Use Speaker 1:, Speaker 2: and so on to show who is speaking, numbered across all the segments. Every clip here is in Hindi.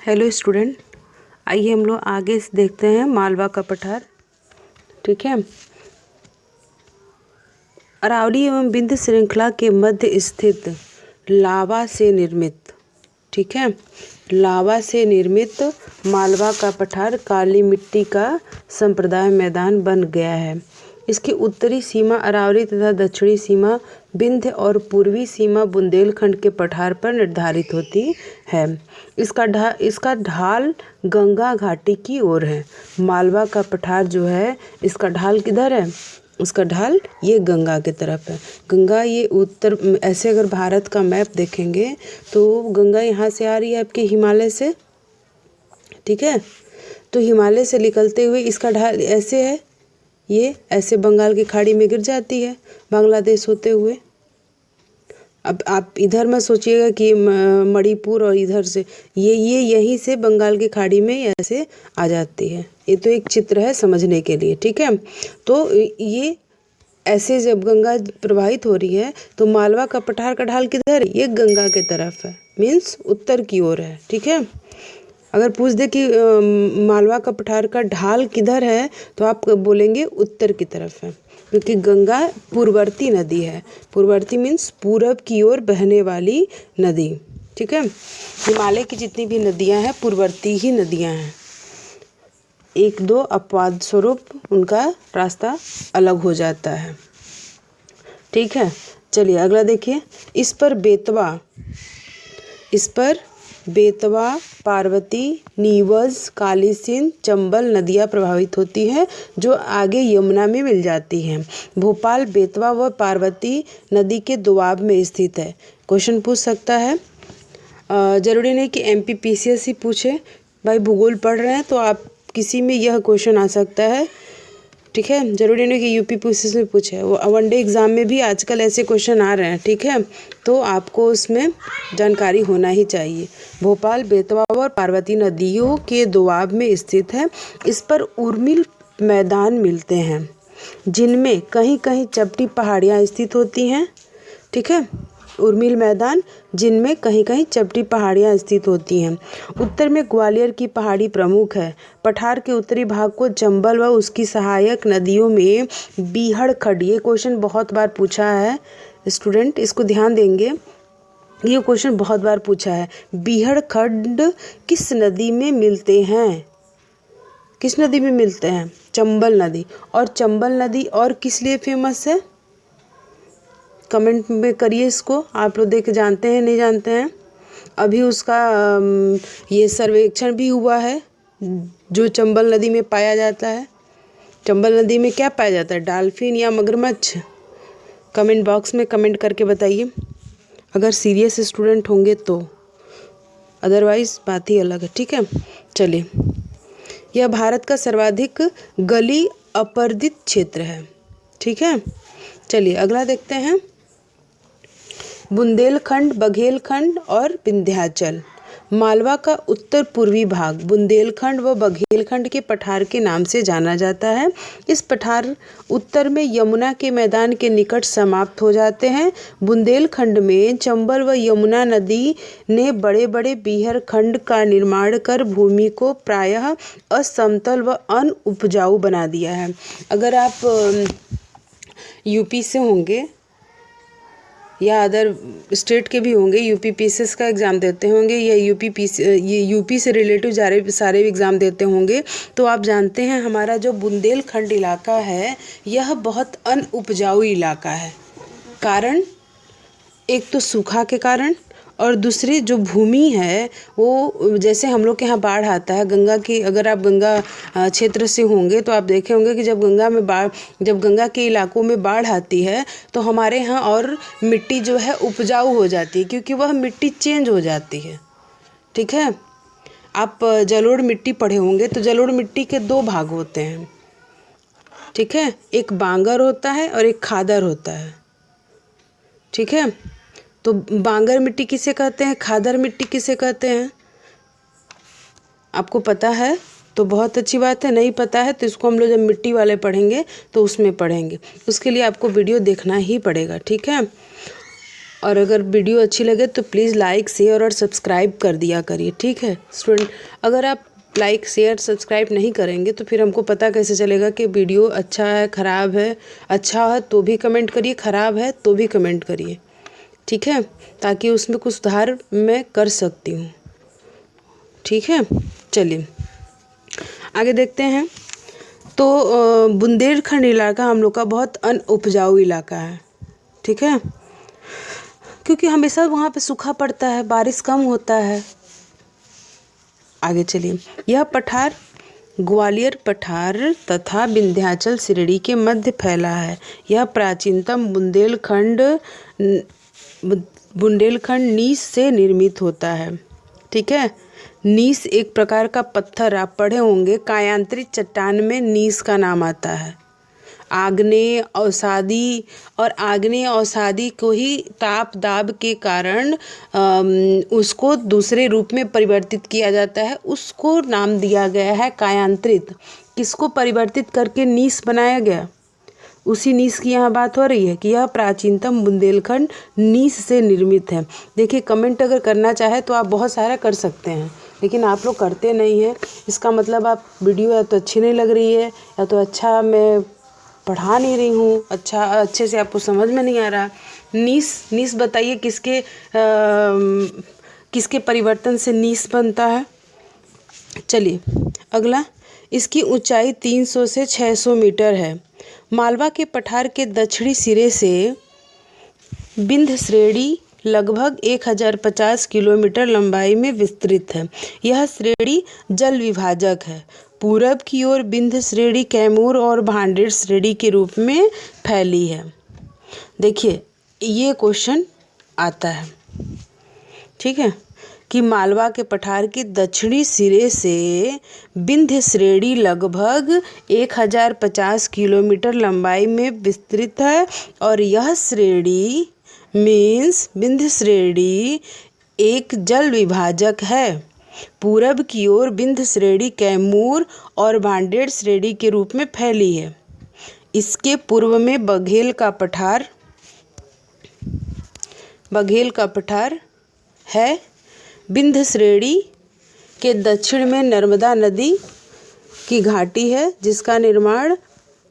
Speaker 1: हेलो स्टूडेंट, आइए हम लोग आगे से देखते हैं मालवा का पठार। ठीक है। अरावली एवं विंध्य श्रृंखला के मध्य स्थित लावा से निर्मित, ठीक है, लावा से निर्मित मालवा का पठार काली मिट्टी का संप्रदाय मैदान बन गया है। इसकी उत्तरी सीमा अरावली तथा दक्षिणी सीमा विंध्य और पूर्वी सीमा बुंदेलखंड के पठार पर निर्धारित होती है। इसका ढाल गंगा घाटी की ओर है। मालवा का पठार जो है, इसका ढाल किधर है? उसका ढाल ये गंगा की तरफ है। गंगा ये उत्तर, ऐसे अगर भारत का मैप देखेंगे तो गंगा यहाँ से आ रही है आपके हिमालय से, ठीक है। तो हिमालय से निकलते हुए इसका ढाल ऐसे है, ये ऐसे बंगाल की खाड़ी में गिर जाती है बांग्लादेश होते हुए। अब आप इधर मत सोचिएगा कि मणिपुर और इधर से ये यहीं से बंगाल की खाड़ी में ऐसे आ जाती है। ये तो एक चित्र है समझने के लिए, ठीक है। तो ये ऐसे जब गंगा प्रवाहित हो रही है तो मालवा का पठार का ढाल किधर है? ये गंगा के तरफ है, मीन्स उत्तर की ओर है, ठीक है। अगर पूछ दे कि मालवा का पठार का ढाल किधर है तो आप बोलेंगे उत्तर की तरफ है, क्योंकि गंगा पूर्ववर्ती नदी है। पूर्ववर्ती मीन्स पूरब की ओर बहने वाली नदी, ठीक है। हिमालय की जितनी भी नदियां हैं पूर्ववर्ती ही नदियां हैं। एक दो अपवाद स्वरूप उनका रास्ता अलग हो जाता है, ठीक है। चलिए अगला देखिए। इस पर बेतवा, पार्वती, नीवज, काली सिंध, चंबल नदियाँ प्रभावित होती हैं, जो आगे यमुना में मिल जाती हैं। भोपाल बेतवा व पार्वती नदी के दोआब में स्थित है। क्वेश्चन पूछ सकता है, जरूरी नहीं कि MPPCS ही पूछे। भाई भूगोल पढ़ रहे हैं तो आप किसी में यह क्वेश्चन आ सकता है, ठीक है। जरूरी नहीं कि UPPCS में पूछे, वो वनडे एग्ज़ाम में भी आजकल ऐसे क्वेश्चन आ रहे हैं, ठीक है। तो आपको उसमें जानकारी होना ही चाहिए। भोपाल बेतवा और पार्वती नदियों के दोआब में स्थित है। इस पर उर्मिल मैदान मिलते हैं, जिनमें कहीं कहीं चपटी पहाड़ियाँ स्थित होती हैं, ठीक है। उर्मिल मैदान जिनमें कहीं कहीं चपटी पहाड़ियाँ स्थित होती हैं। उत्तर में ग्वालियर की पहाड़ी प्रमुख है। पठार के उत्तरी भाग को चंबल व उसकी सहायक नदियों में बीहड़ खड्ड, ये क्वेश्चन बहुत बार पूछा है स्टूडेंट, इसको ध्यान देंगे, ये क्वेश्चन बहुत बार पूछा है। बीहड़ खड्ड किस नदी में मिलते हैं? किस नदी में मिलते हैं? चंबल नदी। और चंबल नदी और किस लिए फेमस है? कमेंट में करिए इसको, आप लोग देख जानते हैं नहीं जानते हैं। अभी उसका ये सर्वेक्षण भी हुआ है जो चंबल नदी में पाया जाता है। चंबल नदी में क्या पाया जाता है, डॉल्फिन या मगरमच्छ? कमेंट बॉक्स में कमेंट करके बताइए अगर सीरियस स्टूडेंट होंगे तो, अदरवाइज बात ही अलग है, ठीक है। चलिए, यह भारत का सर्वाधिक गली अपरदित क्षेत्र है, ठीक है। चलिए अगला देखते हैं। बुंदेलखंड, बघेलखंड और विंध्याचल। मालवा का उत्तर पूर्वी भाग बुंदेलखंड व बघेलखंड के पठार के नाम से जाना जाता है। इस पठार उत्तर में यमुना के मैदान के निकट समाप्त हो जाते हैं। बुंदेलखंड में चंबल व यमुना नदी ने बड़े बड़े बीहड़ खंड का निर्माण कर भूमि को प्रायः असमतल व अनउपजाऊ बना दिया है। अगर आप UP से होंगे या अदर स्टेट के भी होंगे, UPPCS का एग्ज़ाम देते होंगे या UP से रिलेटिव सारे एग्ज़ाम देते होंगे, तो आप जानते हैं हमारा जो बुंदेलखंड इलाका है यह बहुत अनउपजाऊ इलाका है। कारण, एक तो सूखा के कारण, और दूसरी जो भूमि है वो, जैसे हम लोग के यहाँ बाढ़ आता है गंगा की, अगर आप गंगा क्षेत्र से होंगे तो आप देखे होंगे कि जब गंगा के इलाकों में बाढ़ आती है तो हमारे यहाँ और मिट्टी जो है उपजाऊ हो जाती है, क्योंकि वह मिट्टी चेंज हो जाती है, ठीक है। आप जलोढ़ मिट्टी पढ़े होंगे तो जलोढ़ मिट्टी के 2 भाग होते हैं, ठीक है। एक बांगर होता है और एक खादर होता है, ठीक है। तो बांगर मिट्टी किसे कहते हैं, खादर मिट्टी किसे कहते हैं? आपको पता है तो बहुत अच्छी बात है, नहीं पता है तो इसको हम लोग जब मिट्टी वाले पढ़ेंगे तो उसमें पढ़ेंगे। उसके लिए आपको वीडियो देखना ही पड़ेगा, ठीक है। और अगर वीडियो अच्छी लगे तो प्लीज़ लाइक शेयर और सब्सक्राइब कर दिया करिए, ठीक है स्टूडेंट। अगर आप लाइक शेयर सब्सक्राइब नहीं करेंगे तो फिर हमको पता कैसे चलेगा कि वीडियो अच्छा है ख़राब है। अच्छा है तो भी कमेंट करिए, ख़राब है तो भी कमेंट करिए, ठीक है, ताकि उसमें कुछ सुधार मैं कर सकती हूँ, ठीक है। चलिए आगे देखते हैं। तो बुंदेलखंड इलाका हम लोग का बहुत अनउपजाऊ इलाका है, ठीक है, क्योंकि हमेशा वहाँ पे सूखा पड़ता है, बारिश कम होता है। आगे चलिए। यह पठार ग्वालियर पठार तथा विंध्याचल श्रेणी के मध्य फैला है। यह प्राचीनतम बुंदेलखंड नीस से निर्मित होता है, ठीक है। नीस एक प्रकार का पत्थर, आप पढ़े होंगे, कायांतरित चट्टान में नीस का नाम आता है। आग्नेय अवसादी को ही ताप दाब के कारण उसको दूसरे रूप में परिवर्तित किया जाता है, उसको नाम दिया गया है कायांतरित। किसको परिवर्तित करके नीस बनाया गया, उसी नीस की यहाँ बात हो रही है कि यह प्राचीनतम बुंदेलखंड नीस से निर्मित है। देखिए कमेंट अगर करना चाहे तो आप बहुत सारा कर सकते हैं, लेकिन आप लोग करते नहीं हैं। इसका मतलब आप वीडियो या तो अच्छी नहीं लग रही है, या तो अच्छा मैं पढ़ा नहीं रही हूँ, अच्छे से आपको समझ में नहीं आ रहा। नीस बताइए किसके परिवर्तन से नीस बनता है। चलिए अगला। इसकी ऊंचाई 300 से 600 मीटर है। मालवा के पठार के दक्षिणी सिरे से विंध्य श्रेणी लगभग 1050 किलोमीटर लंबाई में विस्तृत है। यह श्रेणी जल विभाजक है। पूरब की ओर विंध्य श्रेणी कैमूर और भांडेर श्रेणी के रूप में फैली है। देखिए ये क्वेश्चन आता है, ठीक है, कि मालवा के पठार के दक्षिणी सिरे से विंध्य श्रेणी लगभग 1050 किलोमीटर लंबाई में विस्तृत है, और यह श्रेणी विंध्य श्रेणी एक जल विभाजक है। पूरब की ओर विंध्य श्रेणी कैमूर और भांडेर श्रेणी के रूप में फैली है। इसके पूर्व में बघेल का पठार है। विंध्य श्रेणी के दक्षिण में नर्मदा नदी की घाटी है, जिसका निर्माण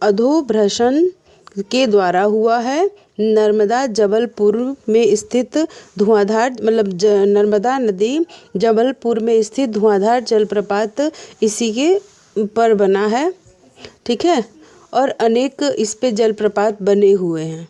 Speaker 1: अधोभ्रंशन के द्वारा हुआ है। नर्मदा जबलपुर में स्थित नर्मदा नदी जबलपुर में स्थित धुआंधार जलप्रपात इसी के पर बना है, ठीक है, और अनेक इस पे जलप्रपात बने हुए हैं।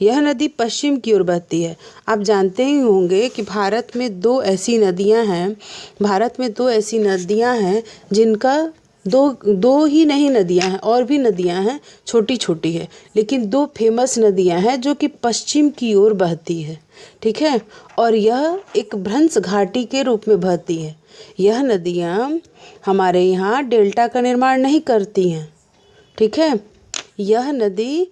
Speaker 1: यह नदी पश्चिम की ओर बहती है। आप जानते ही होंगे कि भारत में दो ऐसी नदियां हैं जिनका दो ही नहीं नदियां हैं, और भी नदियां हैं छोटी छोटी है, लेकिन दो फेमस नदियां हैं जो कि पश्चिम की ओर बहती है, ठीक है, और यह एक भ्रंश घाटी के रूप में बहती है। यह नदियां हमारे यहाँ डेल्टा का निर्माण नहीं करती हैं, ठीक है। यह नदी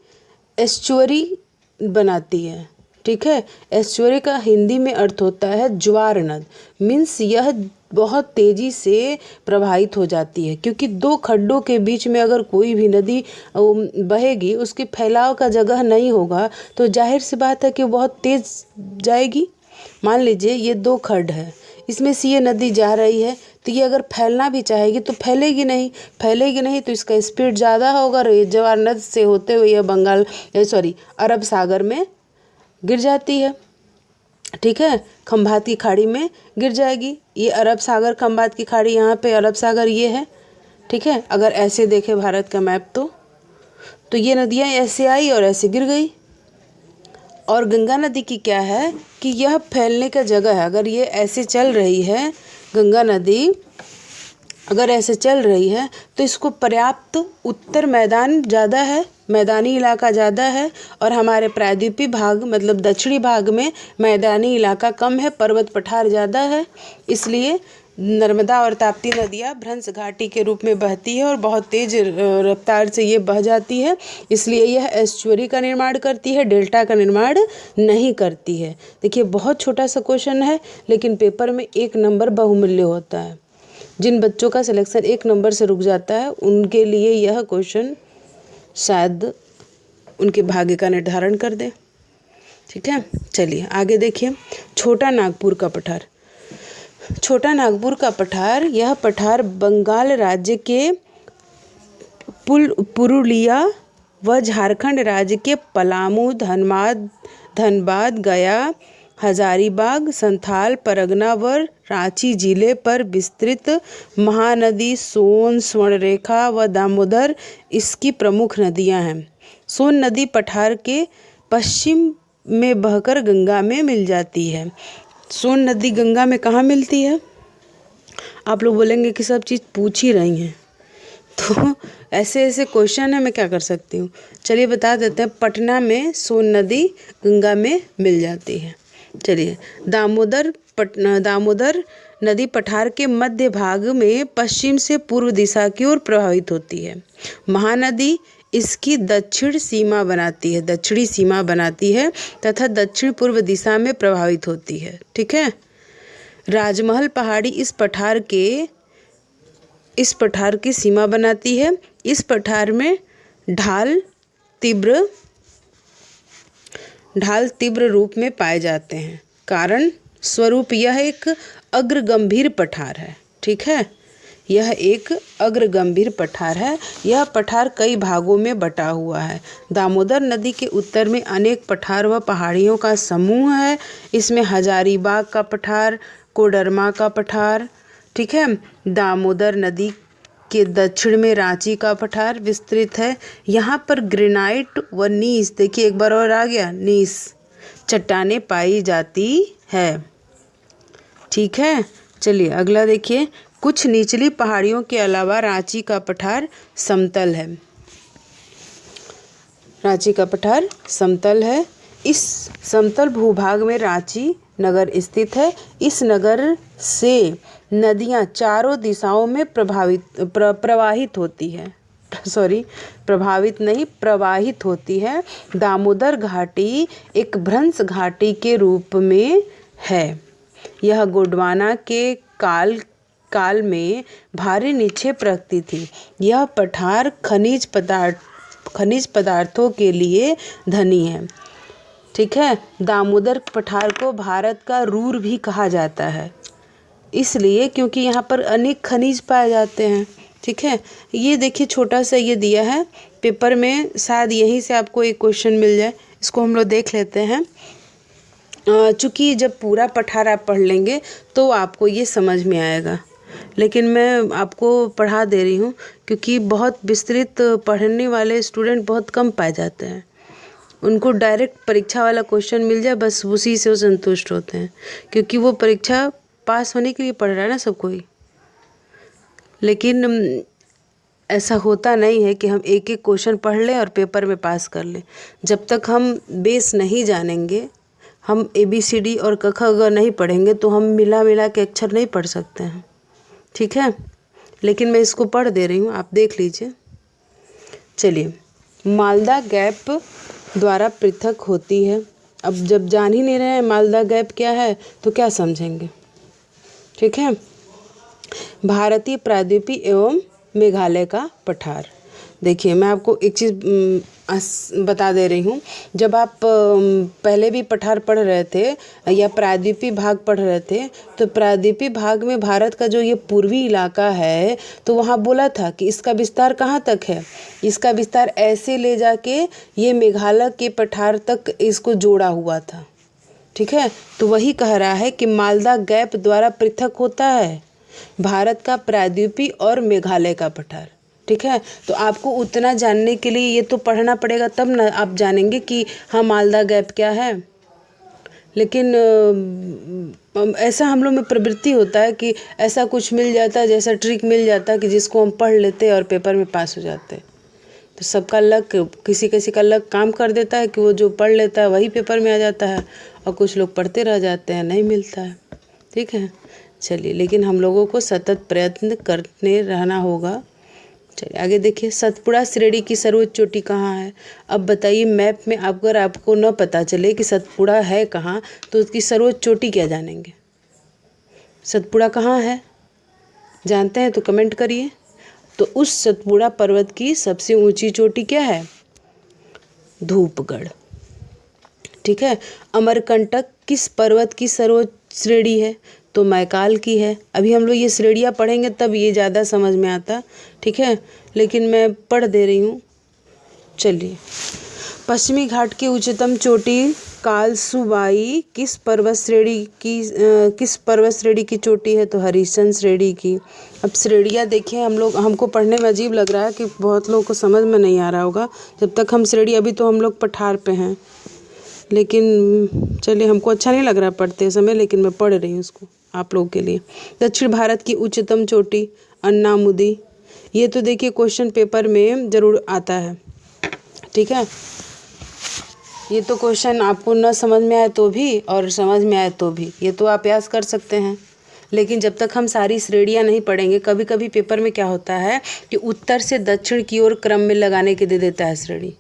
Speaker 1: एस्चुअरी बनाती है, ठीक है। एस्चुअरी का हिंदी में अर्थ होता है ज्वार नद। मीन्स यह बहुत तेज़ी से प्रवाहित हो जाती है, क्योंकि दो खड्डों के बीच में अगर कोई भी नदी बहेगी, उसके फैलाव का जगह नहीं होगा, तो जाहिर सी बात है कि बहुत तेज़ जाएगी। मान लीजिए ये दो खड्ड है, इसमें से ये नदी जा रही है, तो ये अगर फैलना भी चाहेगी तो फैलेगी नहीं, तो इसका स्पीड ज़्यादा होगा, और ये ज्वार नद से होते हुए यह अरब सागर में गिर जाती है, ठीक है, खंभात की खाड़ी में गिर जाएगी। ये अरब सागर खंभात की खाड़ी, यहाँ पे अरब सागर ये है, ठीक है। अगर ऐसे देखे भारत का मैप तो ये नदियाँ ऐसे आई और ऐसे गिर गई। और गंगा नदी की क्या है कि यह फैलने का जगह है। अगर ये ऐसे चल रही है, गंगा नदी अगर ऐसे चल रही है, तो इसको पर्याप्त उत्तर मैदान ज़्यादा है, मैदानी इलाका ज़्यादा है, और हमारे प्रायद्वीपीय भाग मतलब दक्षिणी भाग में मैदानी इलाका कम है, पर्वत पठार ज़्यादा है। इसलिए नर्मदा और ताप्ती नदियाँ भ्रंश घाटी के रूप में बहती है और बहुत तेज़ रफ्तार से ये बह जाती है, इसलिए यह एस्चुअरी का निर्माण करती है, डेल्टा का निर्माण नहीं करती है। देखिए बहुत छोटा सा क्वेश्चन है, लेकिन पेपर में 1 नंबर बहुमूल्य होता है। जिन बच्चों का सिलेक्शन 1 नंबर से रुक जाता है, उनके लिए यह क्वेश्चन शायद उनके भाग्य का निर्धारण कर दे। ठीक है, चलिए आगे देखिए। छोटा नागपुर का पठार। छोटा नागपुर का पठार, यह पठार बंगाल राज्य के पुरुलिया व झारखंड राज्य के पलामू, धनबाद, गया, हजारीबाग, संथाल परगना व रांची जिले पर विस्तृत महानदी सोन, स्वर्णरेखा व दामोदर इसकी प्रमुख नदियां हैं। सोन नदी पठार के पश्चिम में बहकर गंगा में मिल जाती है। सोन नदी गंगा में कहाँ मिलती है? आप लोग बोलेंगे कि सब चीज़ पूछ ही रही हैं, तो ऐसे ऐसे क्वेश्चन है, मैं क्या कर सकती हूँ। चलिए बता देते हैं। पटना में सोन नदी गंगा में मिल जाती है। चलिए, दामोदर नदी पठार के मध्य भाग में पश्चिम से पूर्व दिशा की ओर प्रवाहित होती है। महानदी इसकी दक्षिणी सीमा बनाती है तथा दक्षिण पूर्व दिशा में प्रवाहित होती है। ठीक है। राजमहल पहाड़ी इस पठार की सीमा बनाती है। इस पठार में ढाल तीव्र रूप में पाए जाते हैं। कारण स्वरूप यह एक अग्रगंभीर पठार है। ठीक है, यह एक अग्रगंभीर पठार है। यह पठार कई भागों में बटा हुआ है। दामोदर नदी के उत्तर में अनेक पठार व पहाड़ियों का समूह है। इसमें हजारीबाग का पठार, कोडरमा का पठार, ठीक है। दामोदर नदी के दक्षिण में रांची का पठार विस्तृत है। यहाँ पर ग्रेनाइट व नीस, देखिए एक बार और आ गया, नीस चट्टानें पाई जाती है। ठीक है, चलिए अगला देखिए। कुछ निचली पहाड़ियों के अलावा रांची का पठार समतल है। रांची का पठार समतल है। इस समतल भूभाग में रांची नगर स्थित है। इस नगर से नदियां चारों दिशाओं में प्रवाहित होती है। दामोदर घाटी एक भ्रंश घाटी के रूप में है। यह गोंडवाना के काल में भारी निक्षेप रखती थी। यह पठार खनिज पदार्थों के लिए धनी है। ठीक है। दामोदर पठार को भारत का रूर भी कहा जाता है, इसलिए क्योंकि यहाँ पर अनेक खनिज पाए जाते हैं। ठीक है, ये देखिए छोटा सा ये दिया है पेपर में, शायद यहीं से आपको एक क्वेश्चन मिल जाए। इसको हम लोग देख लेते हैं। चूँकि जब पूरा पठार आप पढ़ लेंगे तो आपको ये समझ में आएगा, लेकिन मैं आपको पढ़ा दे रही हूँ क्योंकि बहुत विस्तृत पढ़ने वाले स्टूडेंट बहुत कम पाए जाते हैं। उनको डायरेक्ट परीक्षा वाला क्वेश्चन मिल जाए, बस उसी से वो संतुष्ट होते हैं, क्योंकि वो परीक्षा पास होने के लिए पढ़ रहा है ना सब कोई। लेकिन ऐसा होता नहीं है कि हम एक एक क्वेश्चन पढ़ लें और पेपर में पास कर लें। जब तक हम बेस नहीं जानेंगे, हम ABCD और क ख ग नहीं पढ़ेंगे, तो हम मिला के अक्षर नहीं पढ़ सकते हैं। ठीक है, लेकिन मैं इसको पढ़ दे रही हूँ, आप देख लीजिए। चलिए, मालदा गैप द्वारा पृथक होती है। अब जब जान ही नहीं रहे हैं मालदा गैप क्या है तो क्या समझेंगे। ठीक है। भारतीय प्रायद्वीपीय एवं मेघालय का पठार। देखिए मैं आपको एक चीज़ बता दे रही हूँ। जब आप पहले भी पठार पढ़ रहे थे या प्रायद्वीपीय भाग पढ़ रहे थे, तो प्रायद्वीपीय भाग में भारत का जो ये पूर्वी इलाका है, तो वहाँ बोला था कि इसका विस्तार कहाँ तक है। इसका विस्तार ऐसे ले जाके ये मेघालय के पठार तक इसको जोड़ा हुआ था। ठीक है, तो वही कह रहा है कि मालदा गैप द्वारा पृथक होता है भारत का प्रायद्वीपीय और मेघालय का पठार। ठीक है, तो आपको उतना जानने के लिए ये तो पढ़ना पड़ेगा, तब ना आप जानेंगे कि हाँ मालदा गैप क्या है। लेकिन ऐसा हम लोग में प्रवृत्ति होता है कि ऐसा कुछ मिल जाता है, जैसा ट्रिक मिल जाता है कि जिसको हम पढ़ लेते और पेपर में पास हो जाते। तो सबका लक, किसी किसी का लक काम कर देता है कि वो जो पढ़ लेता है वही पेपर में आ जाता है, और कुछ लोग पढ़ते रह जाते हैं, नहीं मिलता है। ठीक है, चलिए, लेकिन हम लोगों को सतत प्रयत्न करने रहना होगा। चलिए आगे देखिए। सतपुड़ा श्रेणी की सर्वोच्च चोटी कहाँ है? अब बताइए, मैप में अगर आपको न पता चले कि सतपुड़ा है कहाँ, तो उसकी सर्वोच्च चोटी क्या जानेंगे। सतपुड़ा कहाँ है जानते हैं तो कमेंट करिए। तो उस सतपुड़ा पर्वत की सबसे ऊंची चोटी क्या है? धूपगढ़। ठीक है। अमरकंटक किस पर्वत की सर्वोच्च श्रेणी है? तो मैकाल की है। अभी हम लोग ये श्रेणियाँ पढ़ेंगे तब ये ज़्यादा समझ में आता, ठीक है, लेकिन मैं पढ़ दे रही हूँ। चलिए, पश्चिमी घाट की उच्चतम चोटी कालसुबाई किस पर्वत श्रेणी की चोटी है? तो हरिशन श्रेणी की। अब श्रेणियाँ देखिए, हमको पढ़ने में अजीब लग रहा है कि बहुत लोगों को समझ में नहीं आ रहा होगा जब तक हम श्रेणी, अभी तो हम लोग पठार पे हैं, लेकिन चलिए, हमको अच्छा नहीं लग रहा पढ़ते समय, लेकिन मैं पढ़ रही हूँ उसको आप लोगों के लिए। दक्षिण भारत की उच्चतम चोटी अन्नामुदी। ये तो देखिए क्वेश्चन पेपर में ज़रूर आता है, ठीक है। ये तो क्वेश्चन आपको न समझ में आए तो भी और समझ में आए तो भी, ये तो आप अभ्यास कर सकते हैं। लेकिन जब तक हम सारी श्रेणियाँ नहीं पढ़ेंगे, कभी कभी पेपर में क्या होता है कि उत्तर से दक्षिण की ओर क्रम में लगाने के दे देता है श्रेणी।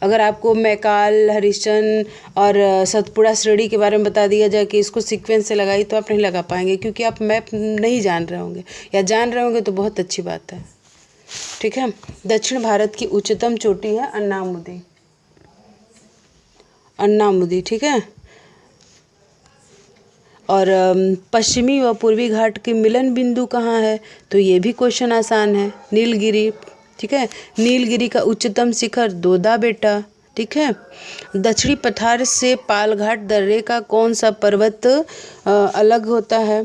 Speaker 1: अगर आपको मैकाल, हरिशन और सतपुड़ा श्रेणी के बारे में बता दिया जाए कि इसको सीक्वेंस से लगाई, तो आप नहीं लगा पाएंगे, क्योंकि आप मैप नहीं जान रहे होंगे, या जान रहे होंगे तो बहुत अच्छी बात है, ठीक है। दक्षिण भारत की उच्चतम चोटी है अन्नामुदी, अन्नामुदी, ठीक है। और पश्चिमी व पूर्वी घाट के मिलन बिंदु कहाँ है? तो ये भी क्वेश्चन आसान है, नीलगिरी, ठीक है। नीलगिरी का उच्चतम शिखर दोदा बेटा, ठीक है। दक्षिणी पठार से पालघाट दर्रे का कौन सा पर्वत अलग होता है?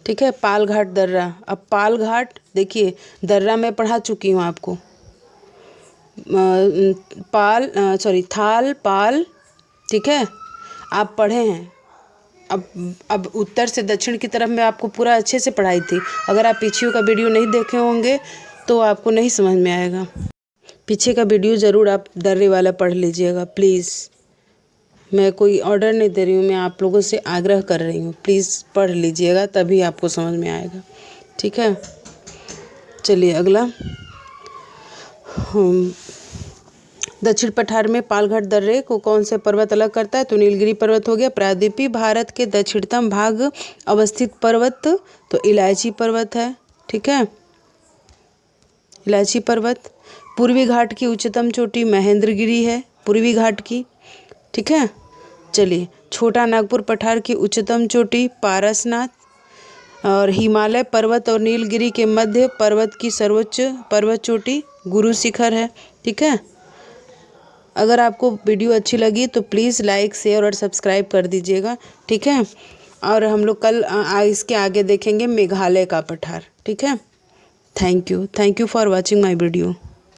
Speaker 1: ठीक है, पालघाट दर्रा। अब पालघाट देखिए, दर्रा मैं पढ़ा चुकी हूँ आपको, थाल पाल, ठीक है, आप पढ़े हैं। अब उत्तर से दक्षिण की तरफ मैं आपको पूरा अच्छे से पढ़ाई थी। अगर आप पीछे का वीडियो नहीं देखे होंगे तो आपको नहीं समझ में आएगा। पीछे का वीडियो ज़रूर आप दर्रे वाला पढ़ लीजिएगा प्लीज़। मैं कोई ऑर्डर नहीं दे रही हूँ, मैं आप लोगों से आग्रह कर रही हूँ, प्लीज़ पढ़ लीजिएगा, तभी आपको समझ में आएगा, ठीक है। चलिए अगला, दक्षिण पठार में पालघाट दर्रे को कौन से पर्वत अलग करता है? तो नीलगिरी पर्वत हो गया। प्रायद्वीपीय भारत के दक्षिणतम भाग अवस्थित पर्वत, तो इलायची पर्वत है, ठीक है, इलायची पर्वत। पूर्वी घाट की उच्चतम चोटी महेंद्रगिरी है, पूर्वी घाट की, ठीक है। चलिए, छोटा नागपुर पठार की उच्चतम चोटी पारसनाथ, और हिमालय पर्वत और नीलगिरी के मध्य पर्वत की सर्वोच्च पर्वत चोटी गुरु शिखर है, ठीक है। अगर आपको वीडियो अच्छी लगी तो प्लीज़ लाइक, शेयर और सब्सक्राइब कर दीजिएगा, ठीक है। और हम लोग कल इसके आगे देखेंगे मेघालय का पठार, ठीक है। Thank you for watching my video.